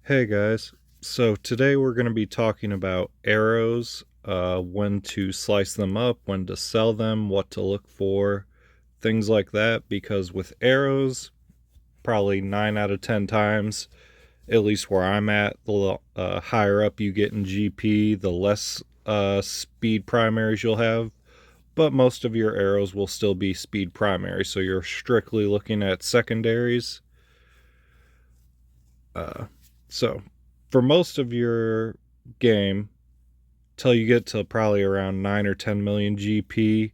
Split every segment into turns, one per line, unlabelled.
Hey guys, so today we're going to be talking about arrows, when to slice them up, when to sell them, what to look for, things like that, because with arrows, probably 9 out of 10 times, at least where I'm at, the higher up you get in GP, the less speed primaries you'll have, but most of your arrows will still be speed primary, so you're strictly looking at secondaries. Uh, so for most of your game, till you get to probably around 9 or 10 million GP,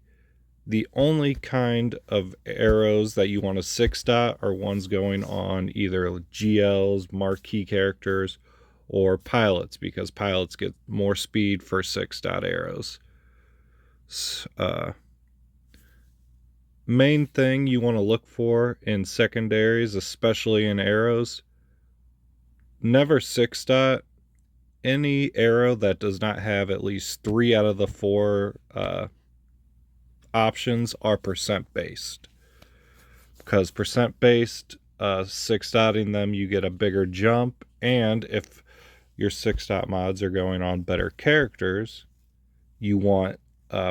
the only kind of arrows that you want to 6 dot are ones going on either GLs, marquee characters, or pilots, because pilots get more speed for 6 dot arrows. Main thing you want to look for in secondaries, especially in arrows, never 6 dot any arrow that does not have at least 3 out of the 4 options are percent based, because percent based, 6 dotting them, you get a bigger jump, and if your 6 dot mods are going on better characters, you want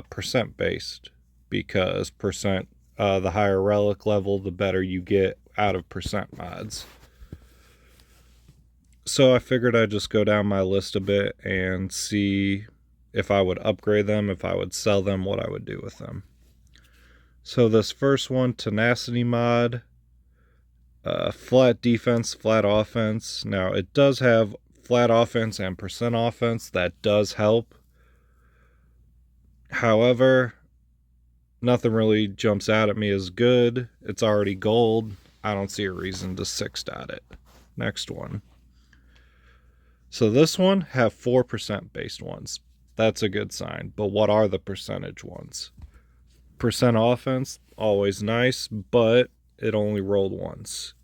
percent based, because percent, the higher relic level, the better you get out of percent mods. So I figured I'd just go down my list a bit and see if I would upgrade them, if I would sell them, what I would do with them. So this first one, tenacity mod, flat defense, flat offense. Now it does have flat offense and percent offense. That does help. However, nothing really jumps out at me as good. It's already gold. I don't see a reason to 6 dot it. Next one. So this one have 4% based ones. That's a good sign. But what are the percentage ones? Percent offense, always nice, but it only rolled once.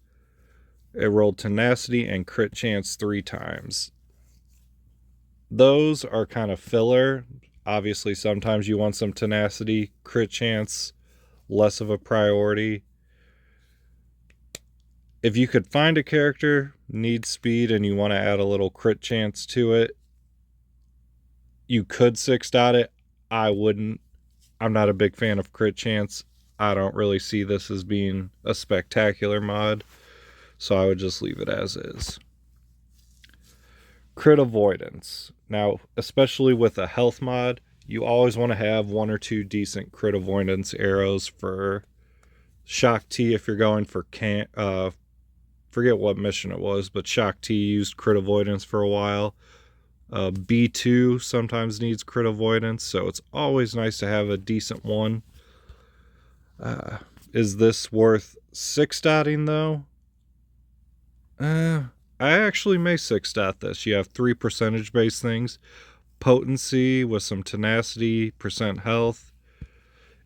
It rolled tenacity and crit chance 3 times. Those are kind of filler. Obviously, sometimes you want some tenacity, crit chance, less of a priority. If you could find a character, needs speed, and you want to add a little crit chance to it, you could 6 dot it. I wouldn't. I'm not a big fan of crit chance. I don't really see this as being a spectacular mod, so I would just leave it as is. Crit avoidance. Now, especially with a health mod, you always want to have 1 or 2 decent crit avoidance arrows for Shock T if you're going for forget what mission it was, but Shock T used crit avoidance for a while. B2 sometimes needs crit avoidance, so it's always nice to have a decent one. Is this worth 6 dotting though? I actually may 6 dot this. You have 3 percentage based things, potency with some tenacity, percent health.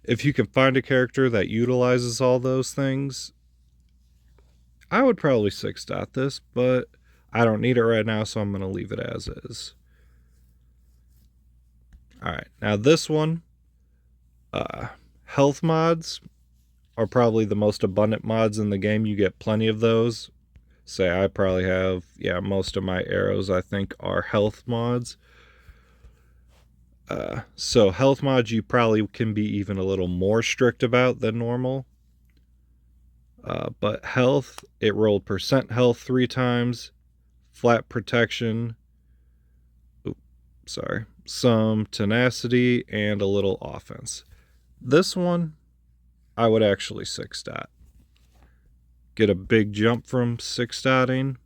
If you can find a character that utilizes all those things, I would probably 6 dot this, but I don't need it right now, so I'm going to leave it as is. Alright, now this one, health mods are probably the most abundant mods in the game. You get plenty of those. Say I probably have, most of my arrows I think are health mods. So health mods you probably can be even a little more strict about than normal. But health, it rolled percent health 3 times, flat protection, some tenacity, and a little offense. This one, I would actually 6 dot. Get a big jump from 6 dotting.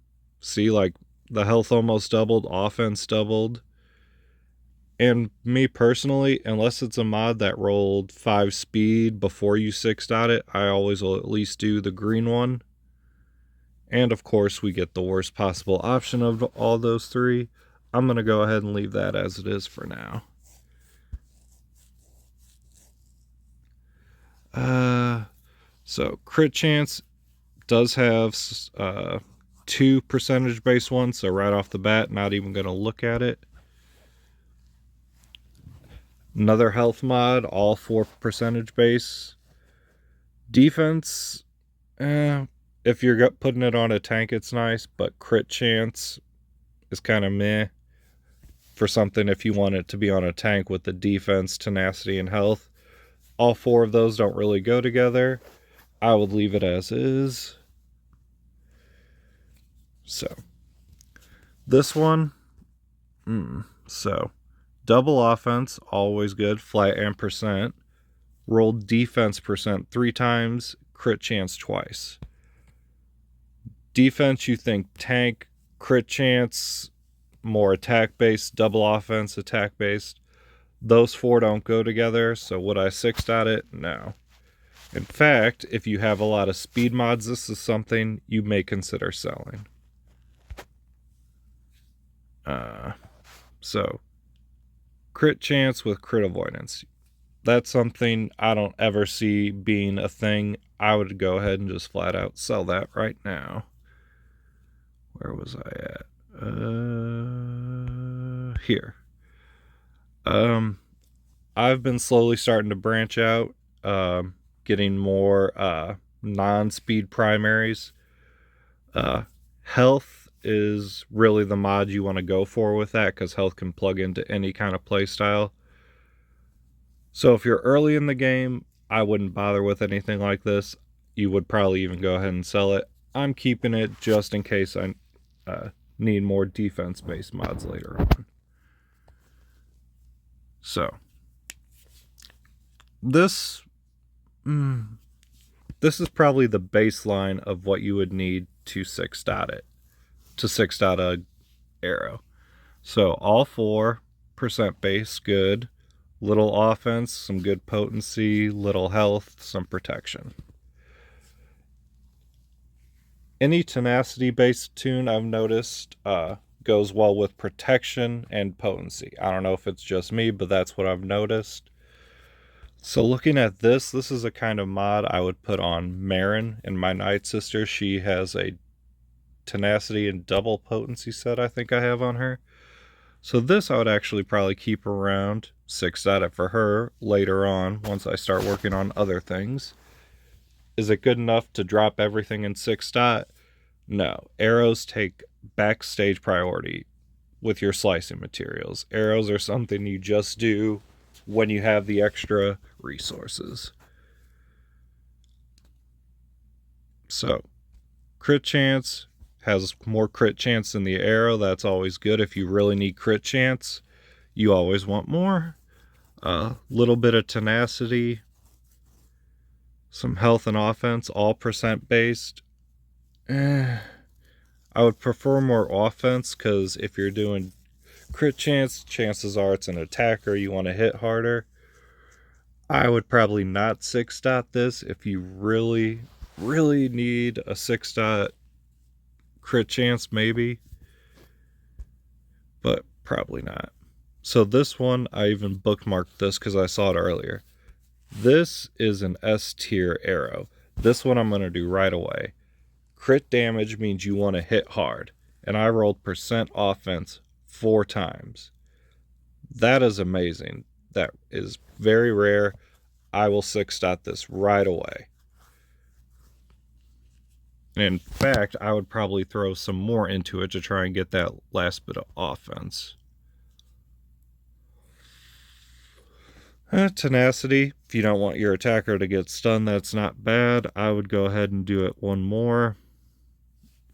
See, like, the health almost doubled, offense doubled. And me personally, unless it's a mod that rolled 5 speed before you 6 dot it, I always will at least do the green one. And of course, we get the worst possible option of all those 3. I'm going to go ahead and leave that as it is for now. So crit chance does have 2 percentage based ones, so right off the bat, not even going to look at it. Another health mod, all 4 percentage base. Defense, if you're putting it on a tank, it's nice, but crit chance, is kind of meh for something if you want it to be on a tank with the defense, tenacity, and health. All 4 of those don't really go together. I would leave it as is. So, this one, so double offense, always good, flat and percent. Rolled defense percent 3 times, crit chance twice. Defense, you think tank, crit chance, more attack based, double offense, attack based. Those 4 don't go together, so would I 6-dot it? No. In fact, if you have a lot of speed mods, this is something you may consider selling. So, crit chance with crit avoidance. That's something I don't ever see being a thing. I would go ahead and just flat out sell that right now. Where was I at? Here. I've been slowly starting to branch out, getting more non-speed primaries. Health is really the mod you want to go for with that, because health can plug into any kind of play style. So if you're early in the game, I wouldn't bother with anything like this. You would probably even go ahead and sell it. I'm keeping it just in case I need more defense-based mods later on. So, this is probably the baseline of what you would need to 6-dot it, to 6-dot a arrow. So all 4% base, good. Little offense, some good potency, little health, some protection. Any tenacity-based tune I've noticed goes well with protection and potency. I don't know if it's just me, but that's what I've noticed. So looking at this is a kind of mod I would put on Marin and my Night Sister. She has a tenacity and double potency set I think I have on her. So this I would actually probably keep around, 6-dot it for her later on once I start working on other things. Is it good enough to drop everything in 6-dot? No. Arrows take backstage priority with your slicing materials. Arrows are something you just do when you have the extra resources. So, crit chance has more crit chance than the arrow. That's always good. If you really need crit chance, you always want more. Little bit of tenacity, some health and offense, all percent based. I would prefer more offense, because if you're doing crit chance, chances are it's an attacker, you want to hit harder. I would probably not 6-dot this. If you really need a 6-dot crit chance, maybe, but probably not. So this one, I even bookmarked this because I saw it earlier. This is an S tier arrow. This one I'm going to do right away. Crit damage means you want to hit hard, and I rolled percent offense 4 times. That is amazing. That is very rare. I will 6-dot this right away. In fact, I would probably throw some more into it to try and get that last bit of offense. Tenacity. If you don't want your attacker to get stunned, that's not bad. I would go ahead and do it one more.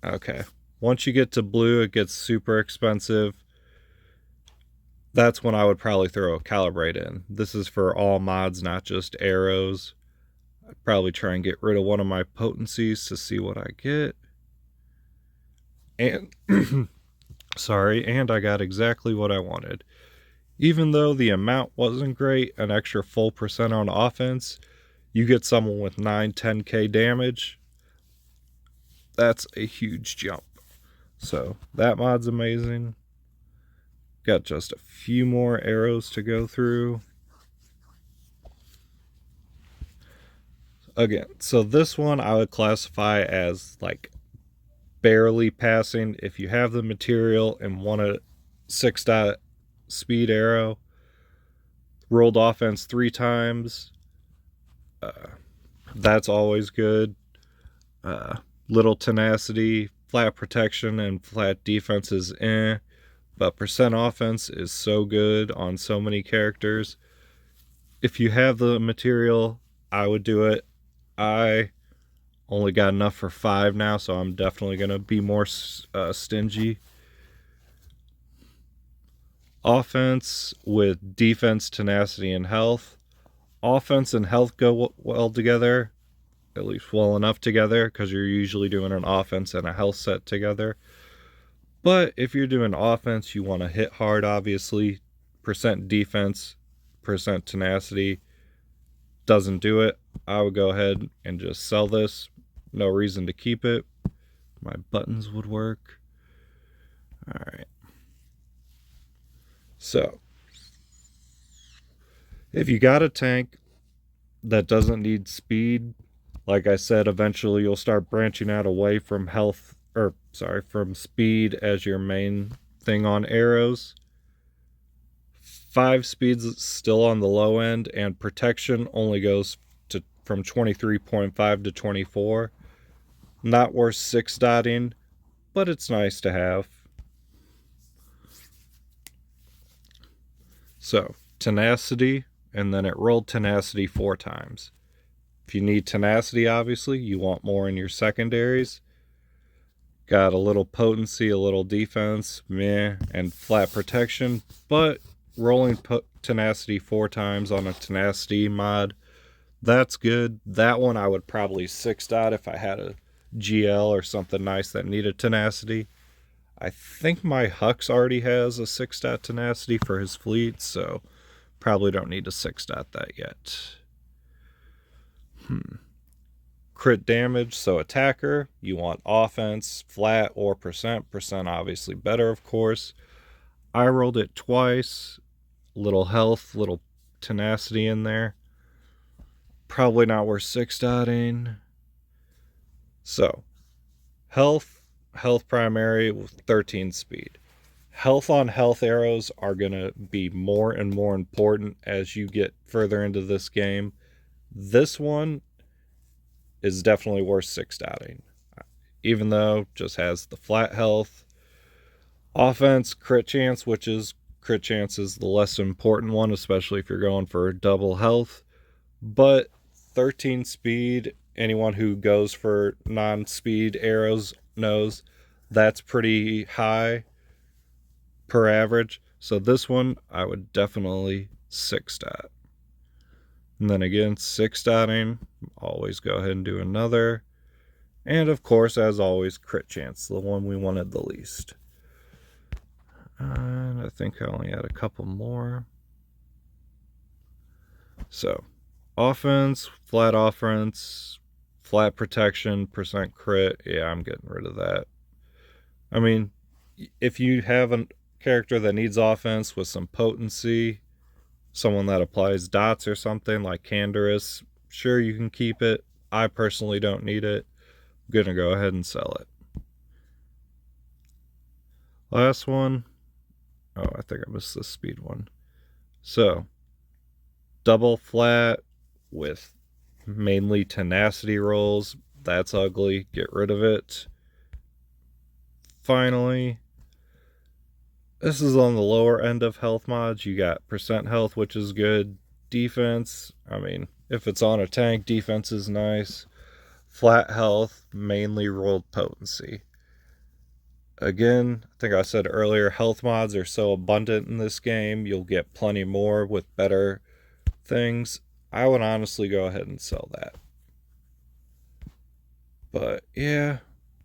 Okay. Once you get to blue, it gets super expensive. That's when I would probably throw a calibrate in. This is for all mods, not just arrows. I'd probably try and get rid of one of my potencies to see what I get. And sorry, and I got exactly what I wanted. Even though the amount wasn't great, an extra full percent on offense, you get someone with 9-10k damage. That's a huge jump. So that mod's amazing. Got just a few more arrows to go through. Again, so this one I would classify as like barely passing. If you have the material and want a 6-dot speed arrow, rolled offense 3 times, that's always good. Little tenacity flat protection and flat defense is but percent offense is so good on so many characters. If you have the material, I would do it. I only got enough for 5 now, so I'm definitely going to be more stingy. Offense with defense, tenacity, and health. Offense and health go well together, at least well enough together, because you're usually doing an offense and a health set together. But if you're doing offense, you want to hit hard, obviously. Percent defense, percent tenacity doesn't do it. I would go ahead and just sell this. No reason to keep it. My buttons would work. All right. So, if you got a tank that doesn't need speed, like I said, eventually you'll start branching out away from from speed as your main thing on arrows. 5 speeds is still on the low end, and protection only goes from 23.5 to 24. Not worth 6-dotting, but it's nice to have. So, tenacity, and then it rolled tenacity 4 times. If you need tenacity, obviously, you want more in your secondaries. Got a little potency, a little defense, and flat protection, but rolling tenacity 4 times on a tenacity mod, that's good. That one I would probably 6-dot if I had a GL or something nice that needed tenacity. I think my Hux already has a 6-dot tenacity for his fleet, so probably don't need to 6-dot that yet. Crit damage, so attacker, you want offense, flat or percent. Percent obviously better, of course. I rolled it twice. Little health, little tenacity in there. Probably not worth 6-dotting. So, health primary with 13 speed. Health on health arrows are going to be more and more important as you get further into this game. This one is definitely worth 6-dotting, even though just has the flat health. Offense, crit chance, crit chance is the less important one, especially if you're going for double health. But 13 speed, anyone who goes for non-speed arrows knows that's pretty high per average. So this one I would definitely 6-dot. And then again, 6-dotting, always go ahead and do another. And of course, as always, crit chance, the one we wanted the least. And I think I only had a couple more. So, offense, flat protection, percent crit. Yeah, I'm getting rid of that. I mean, if you have a character that needs offense with some potency, someone that applies dots or something like Canderous, sure, you can keep it. I personally don't need it. I'm going to go ahead and sell it. Last one. Oh, I think I missed the speed one. So, double flat with mainly tenacity rolls. That's ugly. Get rid of it. Finally, this is on the lower end of health mods. You got percent health, which is good. Defense, I mean, if it's on a tank, defense is nice. Flat health, mainly rolled potency. Again, I think I said earlier, health mods are so abundant in this game, you'll get plenty more with better things. I would honestly go ahead and sell that. But yeah,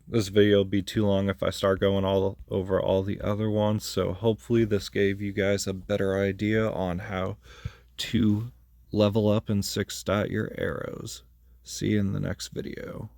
this video will be too long if I start going all over all the other ones, so hopefully this gave you guys a better idea on how to level up and 6-dot your arrows. See you in the next video.